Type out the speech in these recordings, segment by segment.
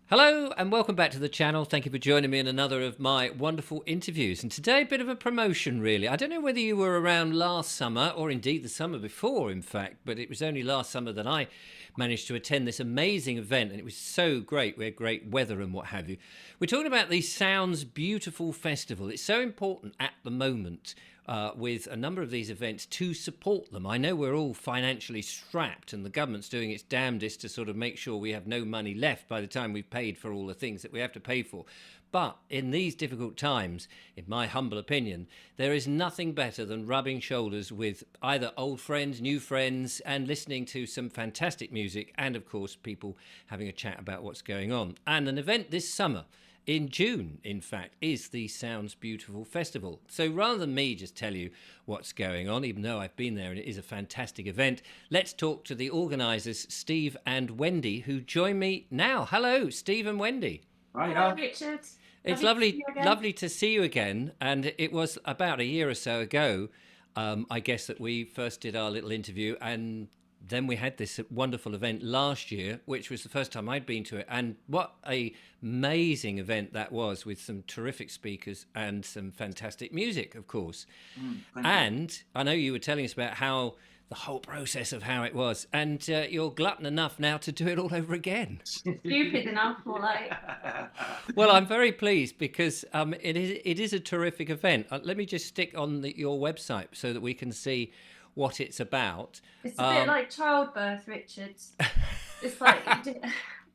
Hello and welcome back to the channel. Thank you for joining me in another of my wonderful interviews. And today, a bit of a promotion, really. I don't know whether you were around last summer or indeed the summer before, in fact, but it was only last summer that I managed to attend this amazing event, and it was so great. We had great weather and what have you. We're talking about the Sounds Beautiful Festival. It's so important at the moment with a number of these events to support them. I know we're all financially strapped and the government's doing its damnedest to sort of make sure we have no money left by the time we've paid for all the things that we have to pay for. But in these difficult times, in my humble opinion, there is nothing better than rubbing shoulders with either old friends, new friends, and listening to some fantastic music and, of course, people having a chat about what's going on. And an event this summer in June, in fact, is the Sounds Beautiful Festival. So rather than me just tell you what's going on, even though I've been there and it is a fantastic event, let's talk to the organisers, Steve and Wendy, who join me now. Hello, Steve and Wendy. Hello, Richard. It's lovely to see you again. And it was about a year or so ago, I guess, that we first did our little interview, and then we had this wonderful event last year, which was the first time I'd been to it. And what a amazing event that was, with some terrific speakers and some fantastic music, of course. And I know you were telling us about how the whole process of how it was. And you're glutton enough now to do it all over again. Stupid enough, more like. Well, I'm very pleased because it is a terrific event. Let me just stick on your website so that we can see what it's about. It's a bit like childbirth, Richard. It's like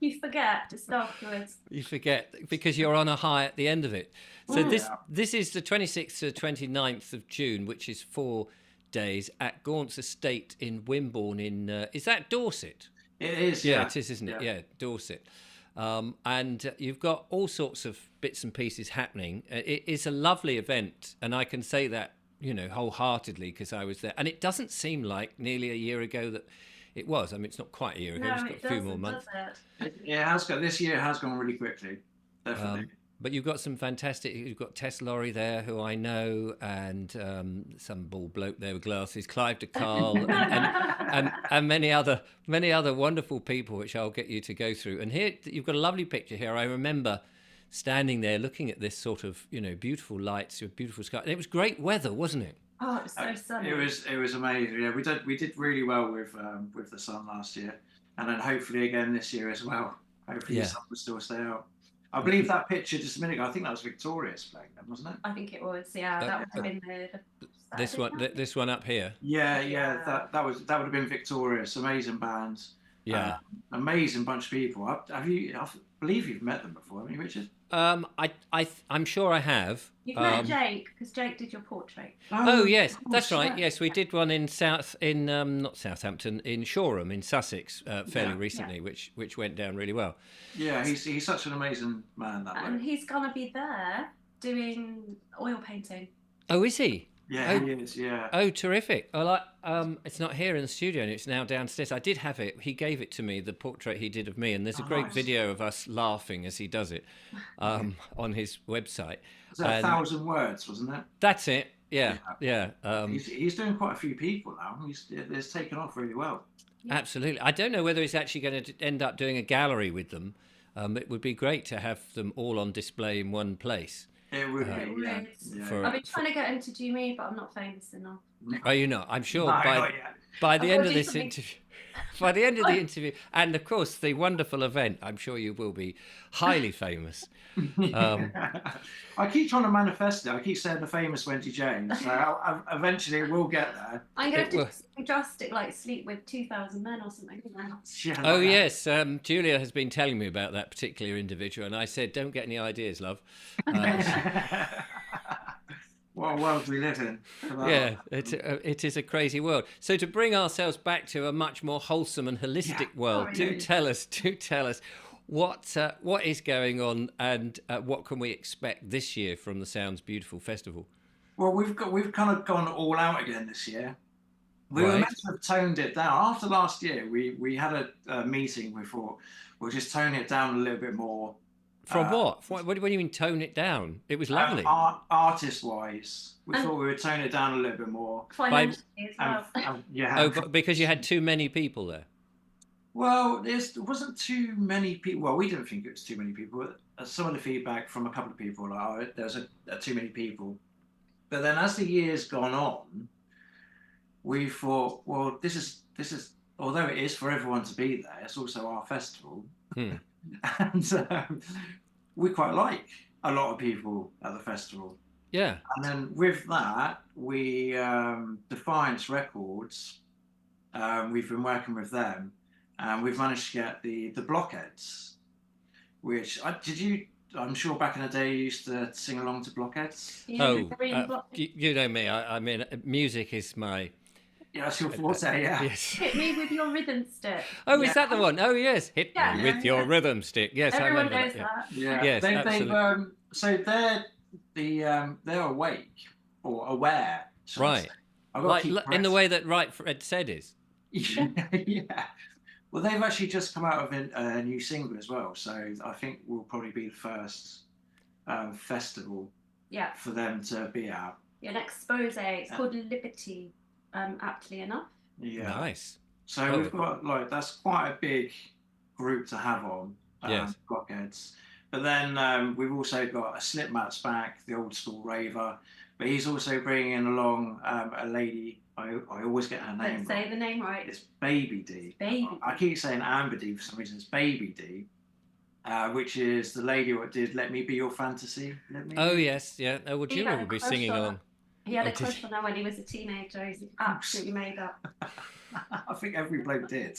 you forget just afterwards. You forget because you're on a high at the end of it. So this is the 26th to 29th of June, which is 4 days at Gaunt's Estate in Wimborne in, is that Dorset? It is. Yeah, it is, isn't it? Yeah, Dorset. And you've got all sorts of bits and pieces happening. It is a lovely event, and I can say that, you know, wholeheartedly because I was there. And it doesn't seem like nearly a year ago that it was. I mean, it's not quite a year ago. It's got a few more months. It has got. This year has gone really quickly. Definitely. But you've got some fantastic. You've got Tess Laurie there, who I know, and some bald bloke there with glasses, Clive de Carl, and many other wonderful people, which I'll get you to go through. And here you've got a lovely picture here. I remember standing there looking at this sort of, you know, beautiful lights, beautiful sky. And it was great weather, wasn't it? Oh, it was so sunny. It was amazing. Yeah, we did really well with the sun last year, and then hopefully again this year as well. Hopefully the sun will still stay out. I believe that picture just a minute ago, I think that was Victoria's playing them, wasn't it? I think it was. Yeah, that would have been This one up here. Yeah. That would have been Victoria's. Amazing bands. Yeah. Amazing bunch of people. I believe you've met them before, haven't you, Richard? I'm sure I have. You've met Jake, because Jake did your portrait. Oh yes, that's right. Yes, we did one in not Southampton, in Shoreham in Sussex fairly recently, which went down really well. Yeah, he's such an amazing man. And he's gonna be there doing oil painting. Oh, is he? Yeah, he is, yeah. Oh, terrific. Well, it's not here in the studio, and it's now downstairs. I did have it. He gave it to me, the portrait he did of me, and there's a great video of us laughing as he does it on his website. Was that 1,000 words, wasn't it? That's it, yeah. He's doing quite a few people now. It's taken off really well. Yeah. Absolutely. I don't know whether he's actually going to end up doing a gallery with them. It would be great to have them all on display in one place. It would be. Yeah. I've been trying to get him to do me, but I'm not famous enough. Are you not? I'm sure by the end of this interview, by the end of the interview, and of course the wonderful event, I'm sure you will be highly famous. I keep trying to manifest it. I keep saying the famous Wendy James. So eventually we'll get there. I'm going to do something drastic, like sleep with 2,000 men or something. Oh yes, Julia has been telling me about that particular individual, and I said, "Don't get any ideas, love." What a world we live in. Yeah, it is a crazy world. So to bring ourselves back to a much more wholesome and holistic world, do tell us what is going on, and what can we expect this year from the Sounds Beautiful Festival? Well, we've kind of gone all out again this year. We were meant to have toned it down after last year. We had a meeting. We thought we'll just tone it down a little bit more. From what? What do you mean tone it down? It was lovely. Artist-wise, we thought we would tone it down a little bit more. Financially as well. Oh, because you had too many people there. Well, there wasn't too many people. Well, we didn't think it was too many people. Some of the feedback from a couple of people, like, oh, there's too many people. But then as the years gone on, we thought, well, this is although it is for everyone to be there, it's also our festival, Hmm. and we quite like a lot of people at the festival. Yeah. And then with that, we Defiance Records. We've been working with them, and we've managed to get the Blockheads, which did you? I'm sure back in the day you used to sing along to Blockheads. Yeah, Oh, green block. you know me. I mean, music is my. Yeah, that's your forte. Yeah. Yes. Hit me with your rhythm stick. Oh, Yeah. is that the one? Oh, yes. Hit Yeah. me with your rhythm stick. Yes, I Everyone remember knows that. that. Yeah. Yes, They've absolutely. so they're awake or aware. Shall I say. Right. I've got to Like keep in the correct. way that Right Fred said is. Yeah. Well, they've actually just come out of a new single as well, so I think we'll probably be the first festival Yeah. for them to be at. Yeah, an expose. It's called Liberty, aptly enough. Yeah. Nice. So Oh. we've got that's quite a big group to have on Yes. Blockheads. But then we've also got a Slipmat's back, the old school raver. But he's also bringing along a lady. I always get her name Let's say the name right. It's Baby D. Baby I keep saying Amber D for some reason. It's Baby D, which is the lady who did "Let Me Be Your Fantasy." Oh yes, yeah. Oh, well, He Julia had a will be crush singing on her. along. He had Oh, a did crush he? on her when he was a teenager. He's absolutely made up. I think every bloke did.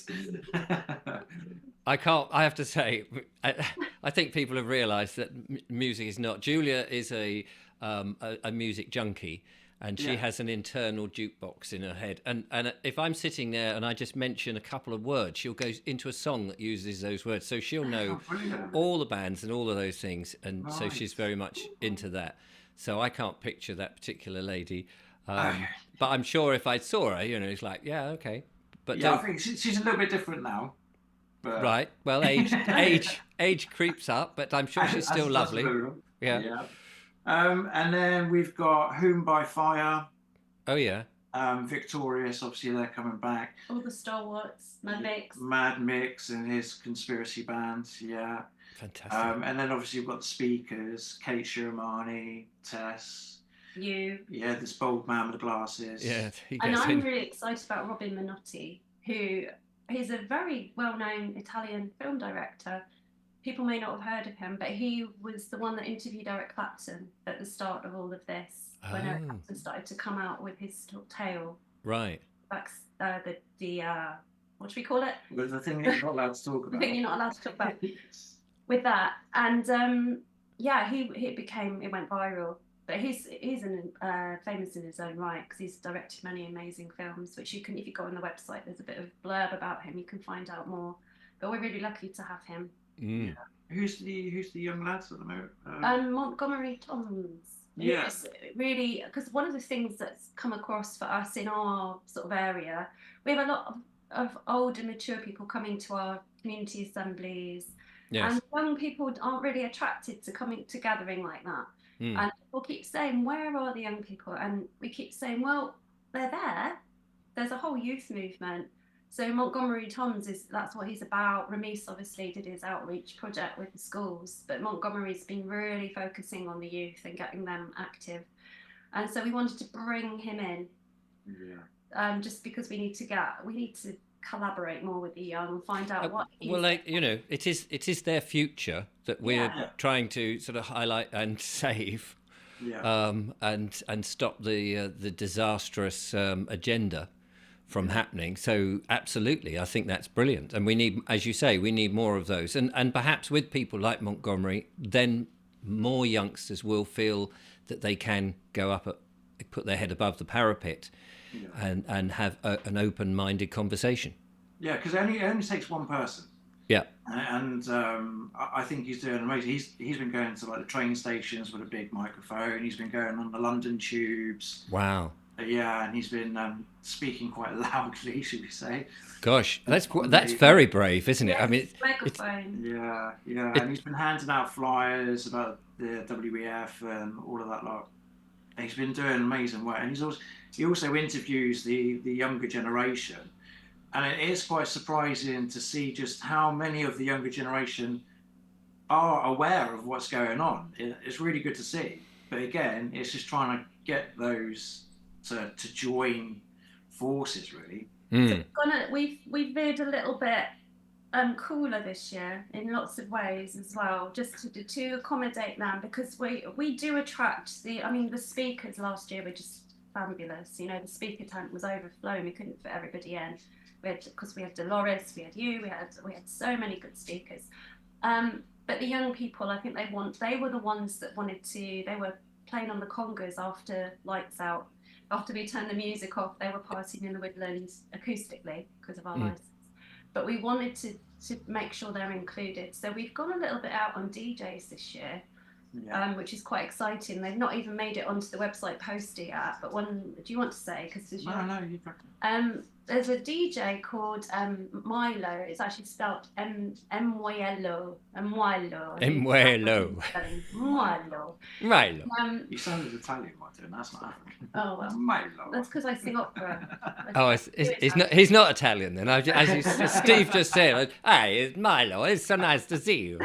I can't. I have to say, I think people have realised that music is not. Julia is a music junkie, and she Yeah. has an internal jukebox in her head. And if I'm sitting there and I just mention a couple of words, she'll go into a song that uses those words. So she'll know Oh, brilliant. all the bands and all of those things, and so Nice. she's very much into that. So I can't picture that particular lady, Okay. but I'm sure if I saw her, it's like, yeah, okay, but Yeah, I don't. think she's a little bit different now. But Right. Well, age creeps up, but I'm sure she's still as lovely. usual. Yeah. Yeah. And then we've got Whom by Fire, Oh yeah. Victorious. Obviously, they're coming back. All the stalwarts, Mad Mix. Mad Mix and his conspiracy band. Yeah. Fantastic. And then obviously you've got the speakers: Kate Shirmani, Tess. You. Yeah, this bold man with the glasses. Yeah. He And gets I'm in. really excited about Robin Minotti, who is a very well-known Italian film director. People may not have heard of him, but he was the one that interviewed Eric Clapton at the start of all of this, when Eric Oh. Clapton started to come out with his tale. Right. Back, the what do we call it? But the thing that you're not allowed to talk The about. thing you're not allowed to talk about. With that, and yeah, it went viral. But he's famous in his own right because he's directed many amazing films, which you can, if you go on the website, there's a bit of blurb about him. You can find out more. But we're really lucky to have him. Mm. Yeah. Who's the young lads at the moment? Montgomery Toms. Yeah. Who's really, because one of the things that's come across for us in our sort of area, we have a lot of old and mature people coming to our community assemblies. Yes. And young people aren't really attracted to coming to gathering like that. Mm. And people keep saying, where are the young people? And we keep saying, well, they're there. There's a whole youth movement. So Montgomery Toms that's what he's about. Ramis obviously did his outreach project with the schools, but Montgomery's been really focusing on the youth and getting them active. And so we wanted to bring him in. Yeah. Just because we need to collaborate more with the young, find out what. Well, it is their future that we're trying to sort of highlight and save, Yeah. and stop the disastrous agenda from happening. So absolutely, I think that's brilliant, and we need, as you say, we need more of those, and perhaps with people like Montgomery, then more youngsters will feel that they can go up, put their head above the parapet. Yeah. And have an open-minded conversation. Yeah, because it only takes one person. Yeah. And I think he's doing amazing. He's been going to like the train stations with a big microphone. He's been going on the London tubes. Wow. Yeah, and he's been speaking quite loudly, should we say? Gosh, that's very brave, isn't it? Yes, I mean, microphone. Yeah, and he's been handing out flyers about the WEF and all of that lot. And he's been doing amazing work, and he also interviews the younger generation, and it is quite surprising to see just how many of the younger generation are aware of what's going on. It's really good to see. But again, it's just trying to get those to join forces, really. So we've veered a little bit cooler this year in lots of ways as well, just to accommodate them, because we do attract the speakers last year were just fabulous. You know, the speaker tent was overflowing. We couldn't fit everybody in. Because we had Dolores, we had you, we had so many good speakers. But the young people, I think they were the ones that they were playing on the congas after lights out. After we turned the music off, they were partying in the woodlands acoustically because of our license. But we wanted to make sure they're included. So we've gone a little bit out on DJs this year, which is quite exciting. They've not even made it onto the website poster yet. But do you want to say? No, you there's a DJ called Milo. It's actually spelled Milo. Milo. Milo. You sounded Italian, Martin. That's not African. Oh well. Milo. That's because I sing opera. He's not Italian then. As Steve just said, "Hey, it's Milo. It's so nice to see you."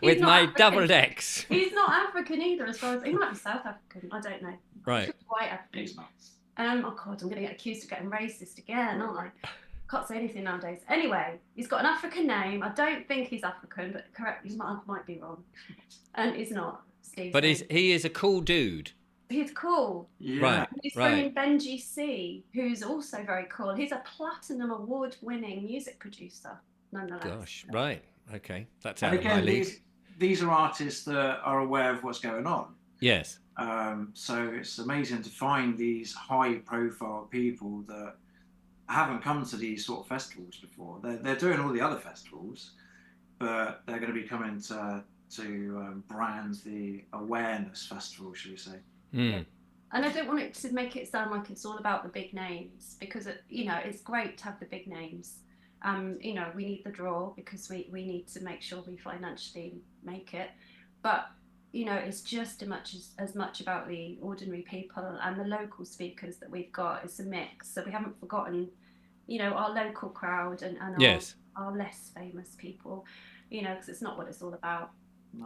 With my double X. He's not African either, as far as he might be South African. I don't know. Right. White African. He's not. Oh God, I'm going to get accused of getting racist again, aren't I? Can't say anything nowadays. Anyway, he's got an African name. I don't think he's African, but correct, might be wrong. And he's not, Steve. But he is a cool dude. He's cool. Yeah. Right. He's bringing Benji C, who's also very cool. He's a platinum award-winning music producer, nonetheless. Gosh, right. Okay, that's out And of my again, league. these are artists that are aware of what's going on. Yes. So it's amazing to find these high-profile people that haven't come to these sort of festivals before. They're doing all the other festivals, but they're going to be coming to brand the awareness festival, should we say? And I don't want it to make it sound like it's all about the big names, because it's great to have the big names. We need the draw because we need to make sure we financially make it, but it's just as much about the ordinary people and the local speakers that we've got. It's a mix, so we haven't forgotten our local crowd and our less famous people, because it's not what it's all about.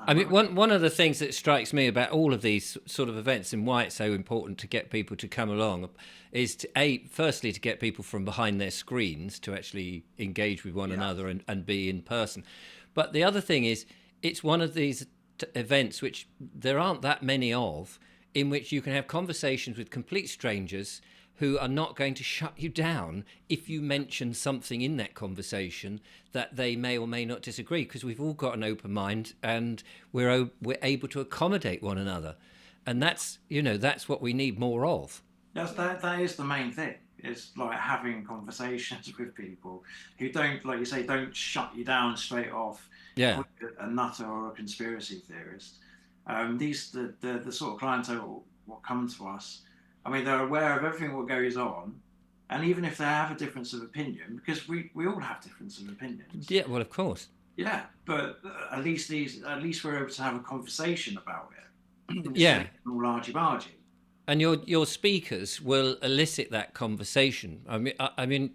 I mean, one of the things that strikes me about all of these sort of events and why it's so important to get people to come along is firstly to get people from behind their screens to actually engage with one another and be in person. But the other thing is, it's one of these events which there aren't that many of, in which you can have conversations with complete strangers who are not going to shut you down if you mention something in that conversation that they may or may not disagree, because we've all got an open mind and we're able to accommodate one another, and that's what we need more of. That is the main thing. It's like having conversations with people who don't, like you say, don't shut you down straight off. Yeah. A nutter or a conspiracy theorist. The sort of clientele will come to us. I mean, they're aware of everything what goes on, and even if they have a difference of opinion, because we all have difference of opinions. Yeah, well, of course. Yeah, but at least we're able to have a conversation about it. Yeah. All argy-bargy. And your speakers will elicit that conversation. I mean,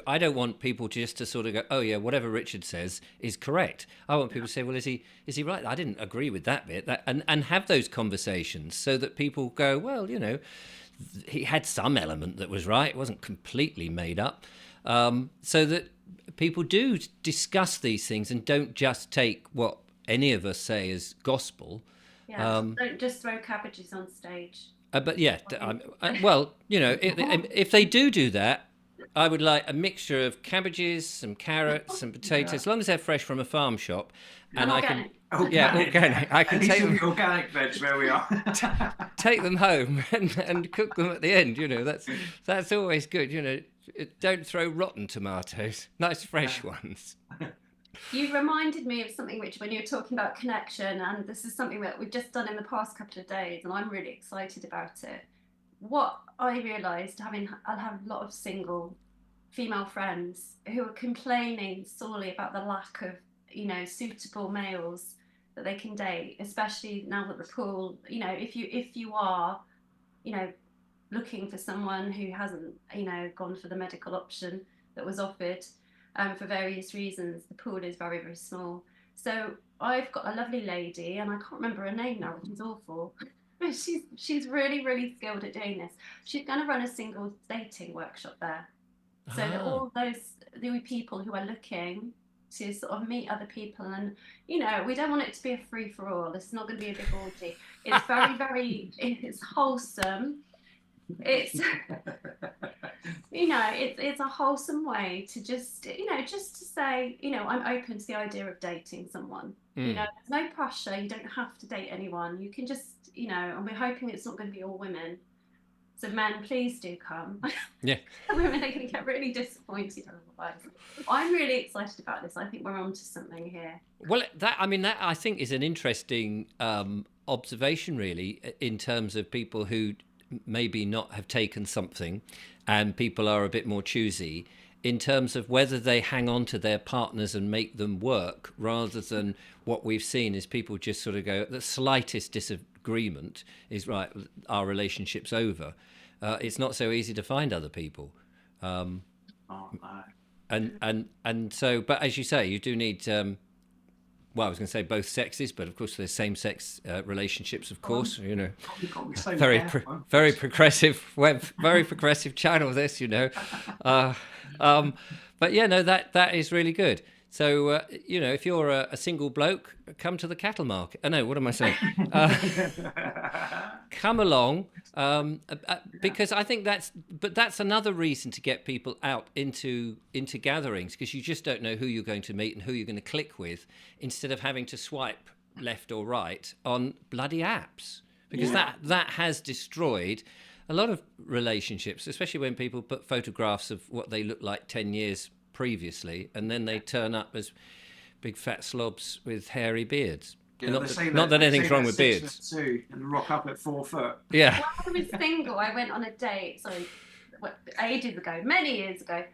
I don't want people just to sort of go, oh yeah, whatever Richard says is correct. I want people to say, well, is he right? I didn't agree with that bit. And have those conversations so that people go, well, he had some element that was right. It wasn't completely made up. So that people do discuss these things and don't just take what any of us say as gospel. Yeah, don't just throw cabbages on stage. But yeah, well, if they do that, I would like a mixture of cabbages, some carrots, some potatoes, as long as they're fresh from a farm shop, and organic. Organic. I can take them. Organic veg where we are. Take them home and cook them at the end. That's always good. Don't throw rotten tomatoes. Nice fresh ones. You reminded me of something, Richard, when you were talking about connection, and this is something that we've just done in the past couple of days, and I'm really excited about it. What I realised, I'll have a lot of single female friends who are complaining sorely about the lack of, suitable males that they can date, especially now that the pool, if you are, looking for someone who hasn't, gone for the medical option, that was offered for various reasons. The pool is very, very small. So I've got a lovely lady, and I can't remember her name now, which is awful. She's really, really skilled at doing this. She's going to run a single dating workshop there. So that all the people who are looking to sort of meet other people, and we don't want it to be a free for all. It's not going to be a big orgy. It's very, very, it's wholesome. It's it's a wholesome way to just to say, I'm open to the idea of dating someone. There's no pressure. You don't have to date anyone. You can just and we're hoping it's not going to be all women. So men, please do come. Yeah. Women are going to get really disappointed otherwise. I'm really excited about this. I think we're onto something here. Well, that I think is an interesting observation, really, in terms of people who maybe not have taken something, and people are a bit more choosy in terms of whether they hang on to their partners and make them work, rather than what we've seen is people just sort of go, the slightest disagreement is right, our relationship's over. It's not so easy to find other people. And so, but as you say, you do need well, I was going to say both sexes, but of course there's same-sex relationships, of course. Very progressive, very progressive channel. This, but yeah, no, that is really good. So if you're a single bloke, come to the cattle market. Oh, no, what am I saying? Come along, because I think that's another reason to get people out into gatherings, because you just don't know who you're going to meet and who you're going to click with, instead of having to swipe left or right on bloody apps, because that has destroyed a lot of relationships, especially when people put photographs of what they look like 10 years previously, and then they turn up as big fat slobs with hairy beards. Yeah, not that anything's wrong with beards. 6'2" and rock up at 4 foot. Yeah. When I was single, I went on a date, ages ago, many years ago,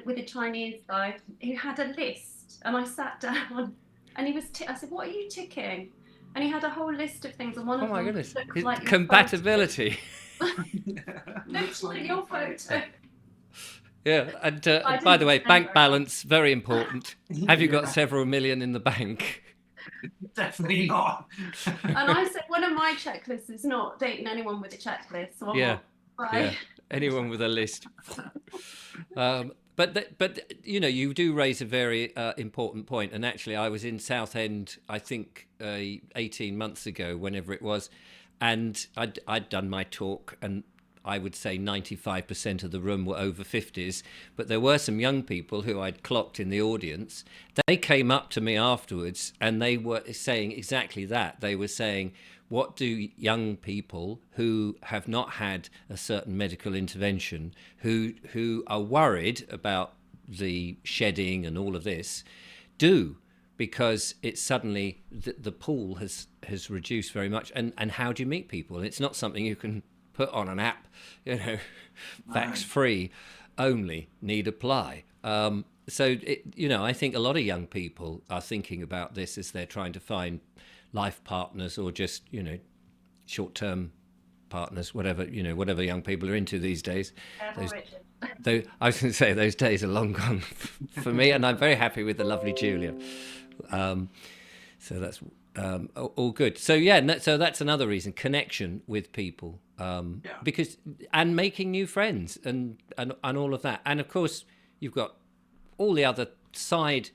with a Chinese guy who had a list, and I sat down, and he was. I said, "What are you ticking?" And he had a whole list of things, and one of them goodness, looked like compatibility. Looks like your photo. Yeah, and by the way, bank balance, very important. Have you got several million in the bank? Definitely not. And I said, one of my checklists is not dating anyone with a checklist. So yeah, anyone with a list. But you do raise a very important point. And actually, I was in Southend, I think 18 months ago, whenever it was, and I'd done my talk, and I would say 95% of the room were over 50s, but there were some young people who I'd clocked in the audience. They came up to me afterwards, and they were saying exactly that. They were saying, what do young people who have not had a certain medical intervention, who are worried about the shedding and all of this, do? Because it's suddenly the pool has reduced very much. And how do you meet people? And it's not something you can put on an app, fax free, only need apply. So I think a lot of young people are thinking about this as they're trying to find life partners, or just short-term partners, whatever young people are into these days. I was going to say those days are long gone for me, and I'm very happy with the lovely Julia. So that's all good. So so that's another reason: connection with people. Because and making new friends and all of that, and of course you've got all the other side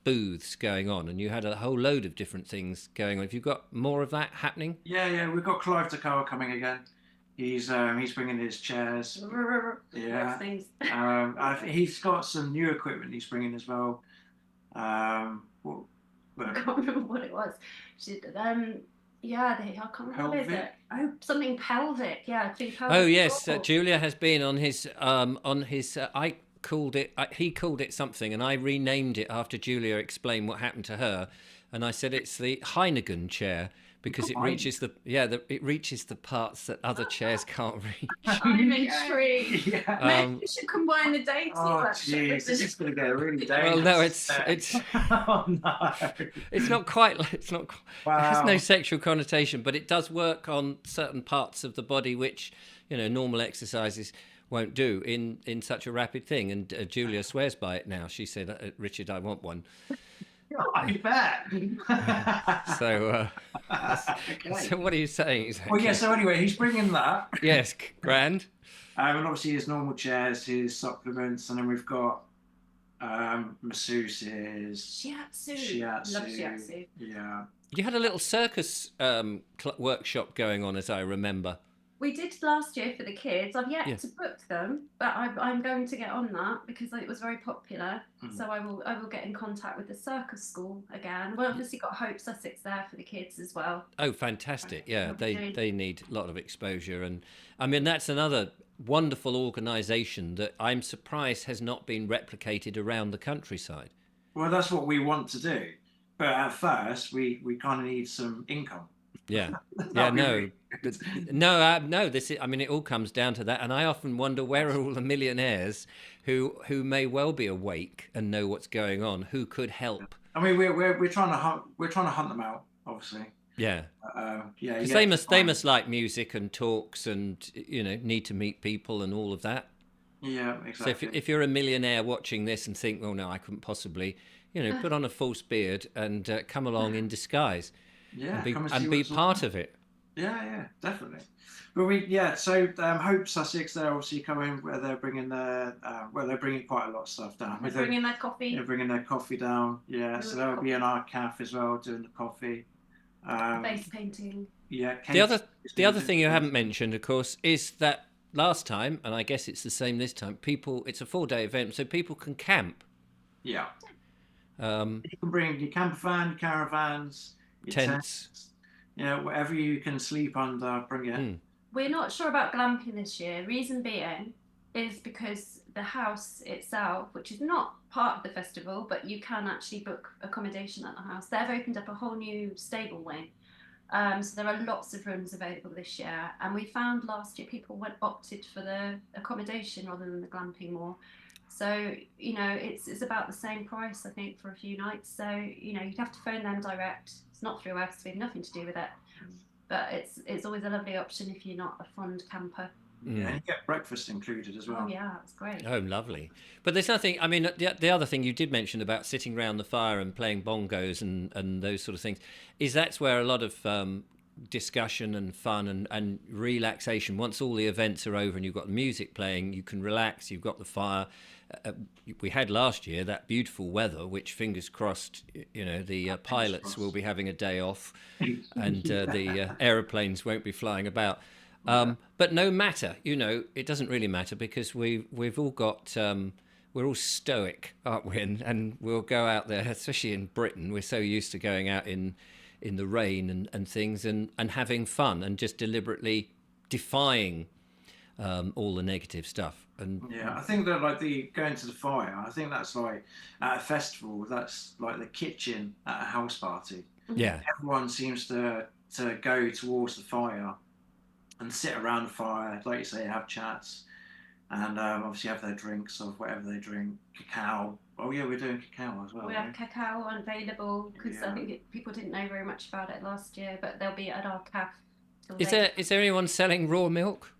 booths going on, and you had a whole load of different things going on. Have you got more of that happening? Yeah, we've got Clive Takar coming again. He's bringing his chairs. Yeah. He's got some new equipment he's bringing as well. I can't remember what it was. I can't remember what is it. Oh, something pelvic. Yeah, pelvic. Oh yes, Julia has been on his he called it something, and I renamed it after Julia explained what happened to her, and I said it's the Heineken chair, because it reaches it reaches the parts that other chairs can't reach. I'm intrigued. Maybe we should combine the dating. Oh jeez, this is going to get really dangerous. Well, no, it's oh no, it's not quite. Wow. It has no sexual connotation, but it does work on certain parts of the body which normal exercises won't do in such a rapid thing. And Julia swears by it now. She said, Richard, I want one. I bet. So, Okay. so what are you saying exactly? Well, yeah. So anyway, he's bringing that. Yes, grand. And obviously his normal chairs, his supplements, and then we've got masseuses, Shiatsu. Love shiatsu. Yeah. You had a little circus workshop going on, as I remember. We did last year for the kids. I've yet Yeah. to book them, but I'm going to get on that because it was very popular. So I will get in contact with the circus school again. We've obviously got Hope Sussex there for the kids as well. Oh, fantastic! Yeah, they need a lot of exposure, and I mean that's another wonderful organisation that I'm surprised has not been replicated around the countryside. Well, that's what we want to do, but at first we kind of need some income. Yeah, That'd be no, really good. no. This is, I mean, it all comes down to that, and I often wonder where are all the millionaires who may well be awake and know what's going on, who could help. I mean, we're trying to hunt them out, obviously. Yeah, yeah. because they must like music and talks, and need to meet people and all of that. Yeah, exactly. So if you're a millionaire watching this and think, well, no, I couldn't possibly, put on a false beard and come along in disguise. Yeah, and be part of it. Yeah, definitely. But so Hope Sussex, they're obviously coming where they're bringing they're bringing quite a lot of stuff down. They're bringing their coffee. They're bringing their coffee down. Yeah, so they'll be in our cafe as well doing the coffee. Face painting. Yeah. The other thing you haven't mentioned, of course, is that last time, and I guess it's the same this time. It's a 4-day event, so people can camp. Yeah. You can bring your camper van, your caravans. Tents. Whatever you can sleep under, bring it. We're not sure about glamping this year. Reason being is because the house itself, which is not part of the festival, but you can actually book accommodation at the house. They've opened up a whole new stable wing. So there are lots of rooms available this year. And we found last year people opted for the accommodation rather than the glamping more. So, it's about the same price, I think, for a few nights. So, you'd have to phone them direct. It's not through us. We have nothing to do with it. But it's always a lovely option if you're not a fond camper. Yeah, and you get breakfast included as well. Oh, yeah, that's great. Oh, lovely. But there's nothing, I mean, the other thing you did mention about sitting around the fire and playing bongos and those sort of things, is that's where a lot of discussion and fun and relaxation, once all the events are over and you've got the music playing, you can relax, you've got the fire. We had last year that beautiful weather, which fingers crossed, the pilots will be having a day off and the aeroplanes won't be flying about. But no matter, it doesn't really matter because we've all got, we're all stoic, aren't we? And we'll go out there, especially in Britain. We're so used to going out in the rain and things and having fun and just deliberately defying all the negative stuff. And I think that going to the fire, I think that's like at a festival, that's like the kitchen at a house party. Yeah. Everyone seems to go towards the fire and sit around the fire, like you say, have chats, and obviously have their drinks of whatever they drink, cacao. Oh yeah, we're doing cacao as well. We have cacao available because I think people didn't know very much about it last year, but they'll be at our cafe. Is there anyone selling raw milk?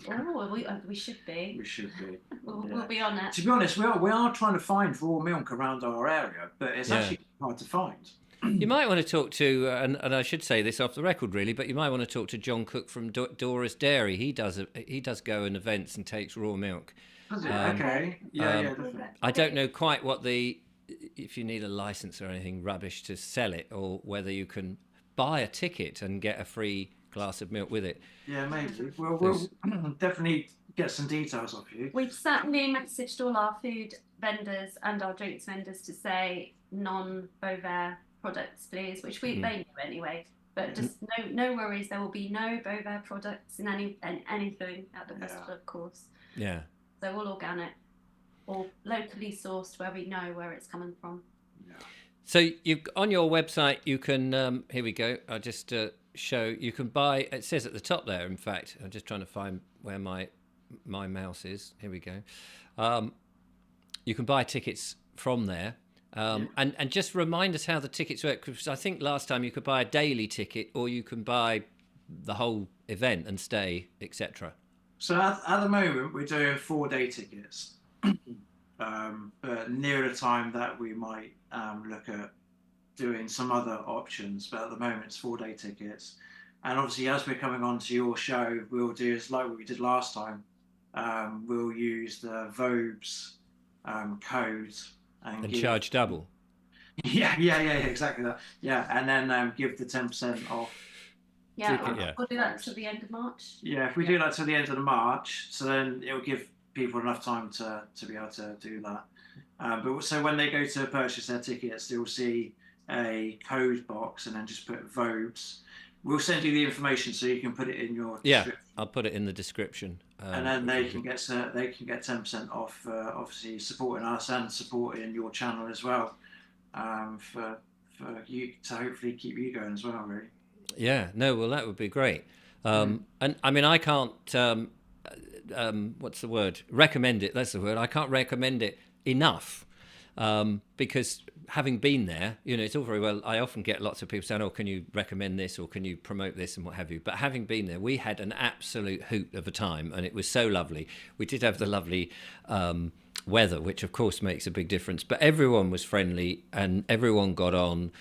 Oh, we should be. We should be. We'll be on it. To be honest, we are trying to find raw milk around our area, but it's actually hard to find. You might want to talk to, and I should say this off the record really, but you might want to talk to John Cook from Dora's Dairy. He does go in events and takes raw milk. Okay. Definitely. I don't know quite if you need a license or anything rubbish to sell it, or whether you can buy a ticket and get a free glass of milk with it. Yeah, maybe. We'll definitely get some details off you. We've certainly messaged all our food vendors and our drinks vendors to say non-Beauvais products, please, which they knew anyway. But just no worries, there will be no Beauvais products in anything at the festival, of course. Yeah. So all organic or locally sourced where we know where it's coming from. Yeah. So on your website you can here we go. I'll just show you can buy. It says at the top there. In fact, I'm just trying to find where my mouse is. Here we go. You can buy tickets from there. And just remind us how the tickets work, because I think last time you could buy a daily ticket or you can buy the whole event and stay, etc. So at the moment, we're doing 4-day tickets. But near the time that we might look at doing some other options. But at the moment, it's 4-day tickets. And obviously, as we're coming on to your show, we'll do is like what we did last time. We'll use the Vobes code and give charge double. yeah, exactly that. Yeah, and then give the 10% off. Yeah, we'll do that till the end of March. Yeah, if we do that till the end of the March, so then it'll give people enough time to be able to do that. But so when they go to purchase their tickets, they'll see a code box and then just put Vobes. We'll send you the information so you can put it in your description. I'll put it in the description. And then they can get 10% off, obviously supporting us and supporting your channel as well, for you to hopefully keep you going as well, really. Yeah, no, well, that would be great. And I mean, I can't, what's the word? Recommend it. That's the word. I can't recommend it enough, because having been there, you know, it's all very well. I often get lots of people saying, "Oh, can you recommend this or can you promote this and what have you?" But having been there, we had an absolute hoot of a time, and it was so lovely. We did have the lovely weather, which of course makes a big difference. But everyone was friendly and everyone got on.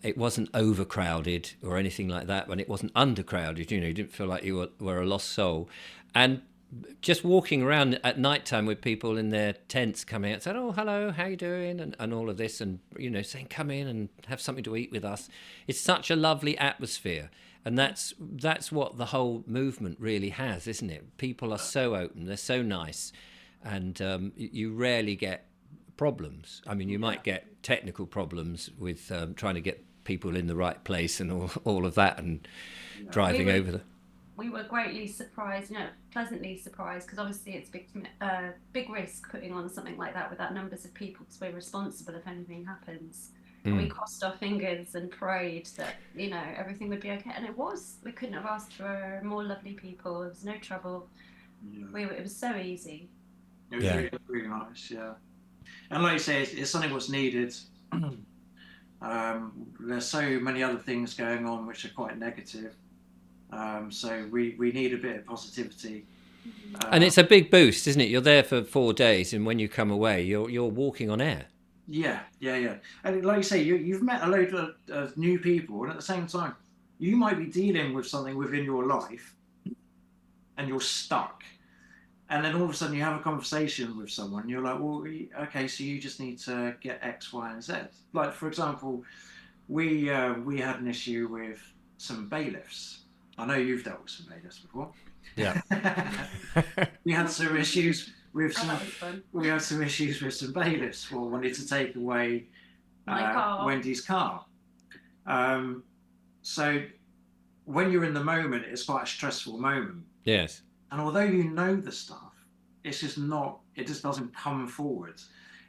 It wasn't overcrowded or anything like that, and it wasn't undercrowded. You know, you didn't feel like you were a lost soul. And just walking around at night time with people in their tents coming out saying, "Oh, hello, how you doing?" and all of this, and, you know, saying, "Come in and have something to eat with us." It's such a lovely atmosphere. And that's what the whole movement really has, isn't it? People are so open, they're so nice, and you rarely get problems. I mean, you might get technical problems with trying to get people in the right place and all of that, and driving over the... We were greatly surprised, you know, pleasantly surprised, because obviously it's big risk putting on something like that with that numbers of people, because we're responsible if anything happens. And we crossed our fingers and prayed that, you know, everything would be okay. And it was. We couldn't have asked for more lovely people. There was no trouble. It was so easy. It was really, really nice, yeah. And like you say, it's something what's needed. There's so many other things going on which are quite negative. So we need a bit of positivity. And it's a big boost, isn't it? You're there for 4 days, and when you come away, you're walking on air. Yeah. And like you say, you've met a load of new people, and at the same time, you might be dealing with something within your life, and you're stuck. And then all of a sudden you have a conversation with someone, and you're like, well, okay, so you just need to get X, Y, and Z. Like, for example, we had an issue with some bailiffs. I know you've dealt with some bailiffs before. Yeah. We had some issues with some bailiffs who wanted to take away Wendy's car. So when you're in the moment, it's quite a stressful moment. Yes. And although you know the stuff, it's just not, it just doesn't come forward.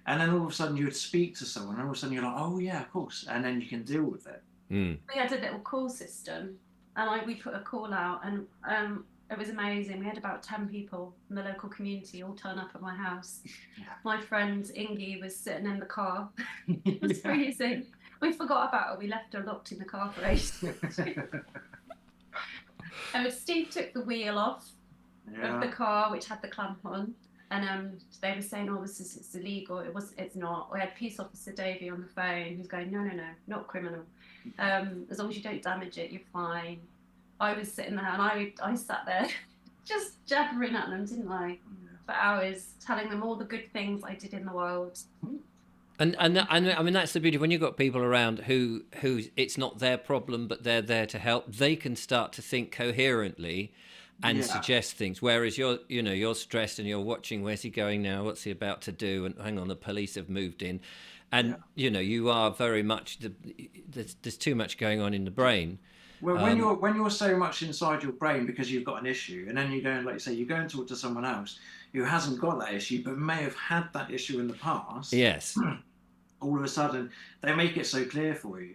And then all of a sudden you would speak to someone, and all of a sudden you're like, oh yeah, of course. And then you can deal with it. We had a little call system, and we put a call out, and it was amazing. We had about 10 people from the local community all turn up at my house. Yeah. My friend Ingy was sitting in the car. It was freezing. We forgot about her. We left her locked in the car for ages. And Steve took the wheel off of the car, which had the clamp on, and they were saying, "Oh, it's illegal." It's not. We had Peace Officer Davey on the phone, who's going, "No, not criminal. As long as you don't damage it, you're fine." I was sitting there, and I sat there, just jabbering at them, didn't I, for hours, telling them all the good things I did in the world. And I mean, that's the beauty when you've got people around who it's not their problem, but they're there to help. They can start to think coherently and suggest things. Whereas you're stressed and you're watching, where's he going now? What's he about to do? And hang on, the police have moved in, and you are very much there's too much going on in the brain. Well, when you're so much inside your brain because you've got an issue, and then you go and, like you say, you go and talk to someone else who hasn't got that issue but may have had that issue in the past. Yes. All of a sudden, they make it so clear for you,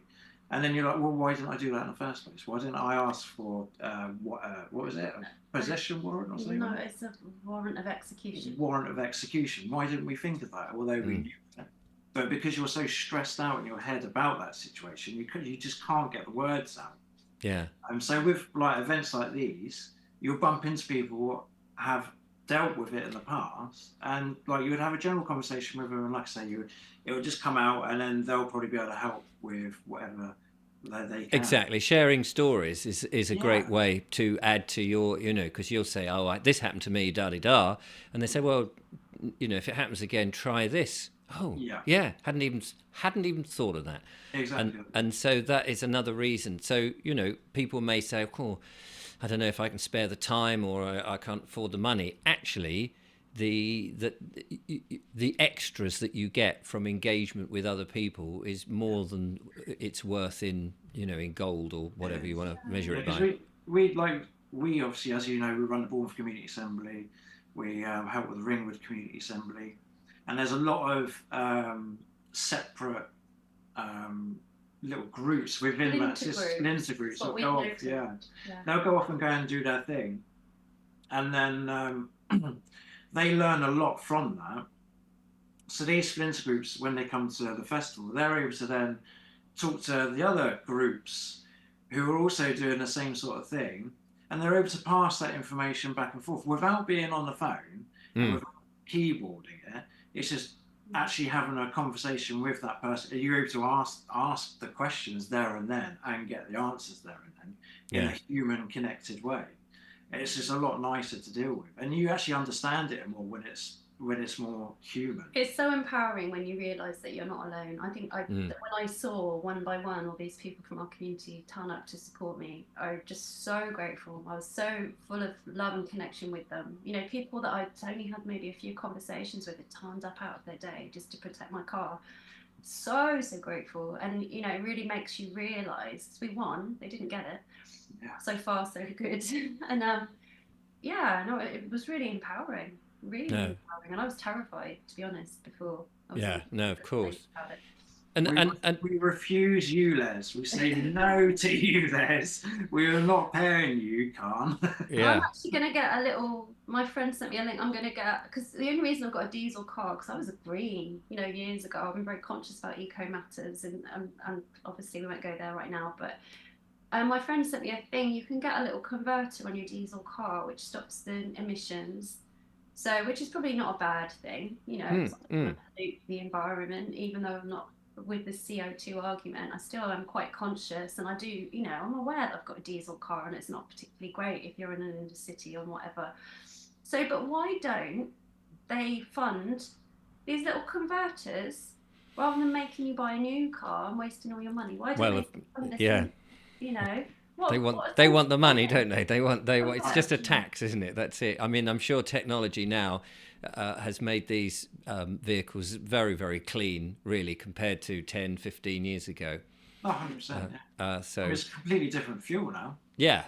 and then you're like, well, why didn't I do that in the first place? Why didn't I ask for what was it? A possession warrant or something? No, it's a warrant of execution. Warrant of execution. Why didn't we think of that? Although we knew it. But because you're so stressed out in your head about that situation, you just can't get the words out. Yeah. So with like events like these, you'll bump into people who have dealt with it in the past, and like you would have a general conversation with them, and like I say, it would just come out, and then they'll probably be able to help with whatever they can. Exactly. Sharing stories is a great Yeah. way to add to your, because you'll say, oh, this happened to me, da-di-da. And they say, well, if it happens again, try this. Oh, Yeah. hadn't even thought of that. Exactly. And so that is another reason. So, people may say, oh, I don't know if I can spare the time, or I can't afford the money. Actually, the extras that you get from engagement with other people is more than it's worth in gold or whatever you want to measure it by. We obviously, as you know, we run the Bournemouth Community Assembly. We help with the Ringwood Community Assembly, and there's a lot of separate little groups within that. Splinter groups that go off. They'll go off and go and do their thing, and then they learn a lot from that. So these splinter groups, when they come to the festival, they're able to then talk to the other groups who are also doing the same sort of thing, and they're able to pass that information back and forth without being on the phone and without keyboarding it. It's just actually having a conversation with that person. You're able to ask the questions there and then and get the answers there and then in a human connected way. It's just a lot nicer to deal with, and you actually understand it more when it's more human. It's so empowering when you realise that you're not alone. I think when I saw one by one all these people from our community turn up to support me, I'm just so grateful. I was so full of love and connection with them. People that I'd only had maybe a few conversations with, had turned up out of their day just to protect my car. So grateful, and it really makes you realise we won. They didn't get it. So far, so good. And it was really empowering. Really empowering, and I was terrified, to be honest, before. Of course. And we refuse you, Les. We say no to you, Les. We are not paying you, Khan. I'm actually going to get a little. My friend sent me a link. I'm going to get, because the only reason I've got a diesel car, because I was a green, years ago. I've been very conscious about eco matters, and obviously we won't go there right now, but. My friend sent me a thing. You can get a little converter on your diesel car, which stops the emissions. So, which is probably not a bad thing, it's not going to pollute the environment. Even though I'm not with the CO2 argument, I still am quite conscious, and I do, I'm aware that I've got a diesel car, and it's not particularly great if you're in an inner city or whatever. So, but why don't they fund these little converters rather than making you buy a new car and wasting all your money? Why don't they fund this? They want the money, don't they? They want. It's just a tax, isn't it? That's it. I mean, I'm sure technology now has made these vehicles very, very clean, really, compared to 10, 15 years ago. 100%. So it's a completely different fuel now. Yeah.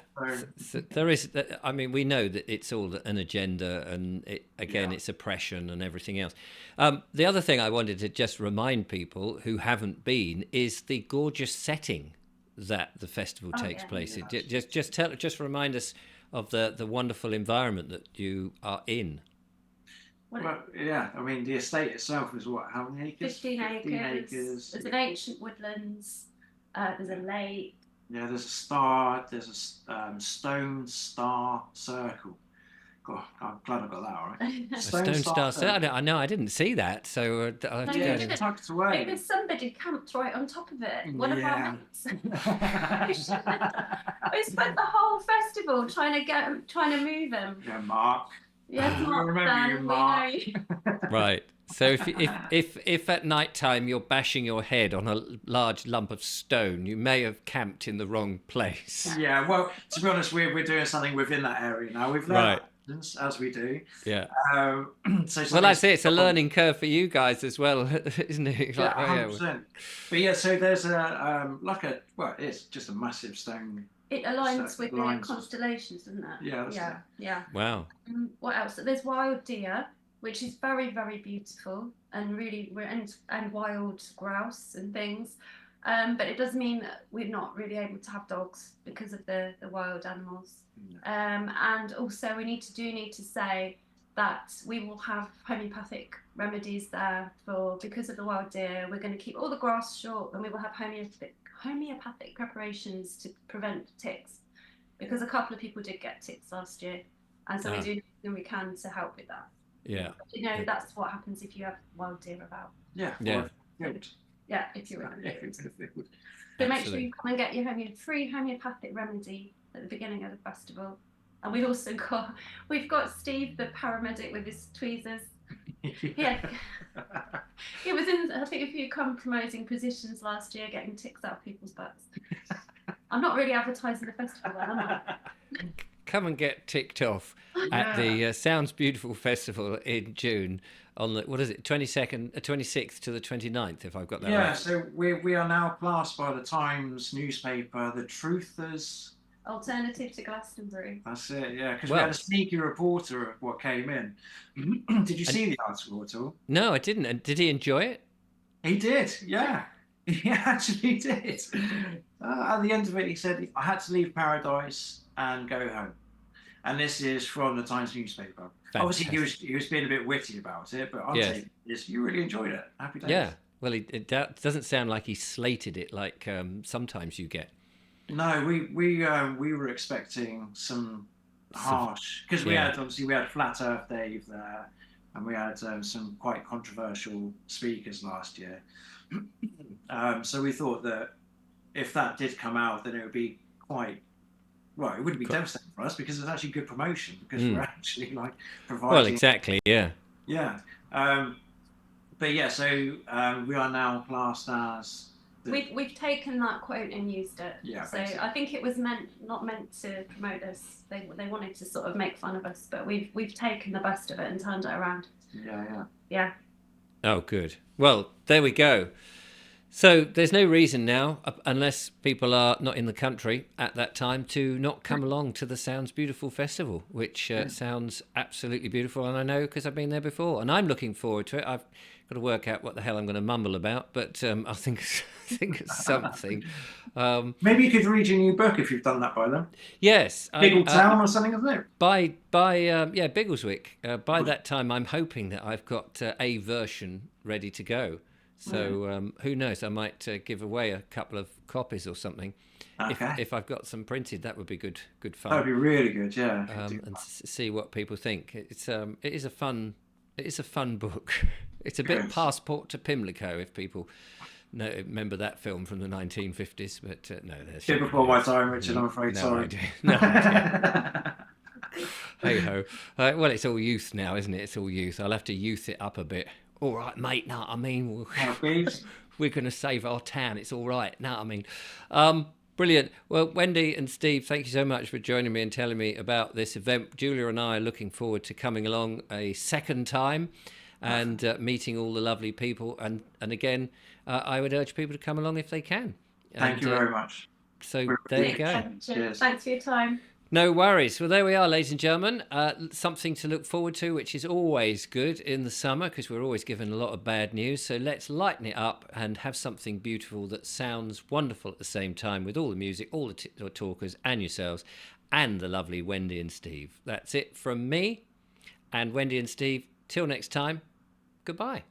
So there is. I mean, we know that it's all an agenda, and it's oppression and everything else. The other thing I wanted to just remind people who haven't been is the gorgeous setting that the festival takes place in. Just remind us of the wonderful environment that you are in. Well, I mean, the estate itself is what? How many acres? 15 acres. There's an ancient woodlands. There's a lake. Yeah, there's a star. There's a stone star circle. God, I'm glad I got that all right. A stone star circle. I know I didn't see that, so I'll have to go. It's tucked away. Maybe somebody camped right on top of it. One of our mates. We spent the whole festival trying to move him. Yeah, Mark. Yes, Mark. Remember you, Mark. Right. So if at night time you're bashing your head on a large lump of stone, you may have camped in the wrong place. Yeah. Well, to be honest, we're doing something within that area now. We've learned as we do. Yeah. So that's it. It's a learning curve for you guys as well, isn't it? Like, 100%. But so there's it's just a massive stone. It aligns with the constellations, doesn't it? Yeah. Wow. What else? There's wild deer, which is very, very beautiful, and really, and wild grouse and things. But it does mean that we're not really able to have dogs because of the wild animals. And also we need to say that we will have homeopathic remedies there because of the wild deer. We're going to keep all the grass short, and we will have homeopathic preparations to prevent ticks, because a couple of people did get ticks last year. and so we do everything we can to help with that. Yeah. You know, that's what happens if you have wild deer about. Yeah. Yeah. Yeah, if you're in the field. So make sure you come and get your free homeopathic remedy at the beginning of the festival. And we've got Steve, the paramedic, with his tweezers. Yeah. He was in, I think, a few compromising positions last year, getting ticks out of people's butts. I'm not really advertising the festival then, am I? Come and get ticked off at the Sounds Beautiful Festival in June on the, 26th to the 29th, if I've got that right. Yeah, so we are now classed by the Times newspaper, the Truthers. Alternative to Glastonbury. That's it, yeah, because we had a sneaky reporter of what came in. Did you see the article at all? No, I didn't. And did he enjoy it? He did, yeah. He actually did. At the end of it, he said, I had to leave paradise and go home. And this is from the Times newspaper. Fantastic. Obviously, he was being a bit witty about it, but I'll say this, you really enjoyed it. Happy days. Yeah, well, it doesn't sound like he slated it like sometimes you get. No, we were expecting some harsh, because we had Flat Earth Dave there, and we had some quite controversial speakers last year. So we thought that if that did come out, then it would be quite, well, it wouldn't be devastating for us because it's actually good promotion, because we're actually like providing. Well, exactly, yeah. Yeah. But yeah, so we are now classed as. We've taken that quote and used it. Yeah. So basically. I think it was not meant to promote us. They wanted to sort of make fun of us, but we've taken the best of it and turned it around. Yeah. Oh, good. Well, there we go. So there's no reason now, unless people are not in the country at that time, to not come along to the Sounds Beautiful Festival, which sounds absolutely beautiful. And I know because I've been there before, and I'm looking forward to it. I've got to work out what the hell I'm going to mumble about, but I'll think of something. Maybe you could read your new book if you've done that by then. Yes. Biggletown or something, isn't it? By Biggleswick. By that time, I'm hoping that I've got a version ready to go. So who knows? I might give away a couple of copies or something. Okay. If I've got some printed, that would be good fun. That would be really good, yeah. And see what people think. It is a fun book. It's a bit Passport to Pimlico if people remember that film from the 1950s. But no, there's bit before my time, Richard. I'm afraid. Sorry. No idea. Hey ho. Well, it's all youth now, isn't it? It's all youth. I'll have to youth it up a bit. All right, mate. No, I mean, we're going to save our town. It's all right. No, I mean, brilliant. Well, Wendy and Steve, thank you so much for joining me and telling me about this event. Julia and I are looking forward to coming along a second time and meeting all the lovely people. And again, I would urge people to come along if they can. Thank you very much. So there you go. Cheers. Thanks for your time. No worries. Well, there we are, ladies and gentlemen. Something to look forward to, which is always good in the summer because we're always given a lot of bad news. So let's lighten it up and have something beautiful that sounds wonderful at the same time with all the music, all the talkers and yourselves and the lovely Wendy and Steve. That's it from me and Wendy and Steve. Till next time, goodbye.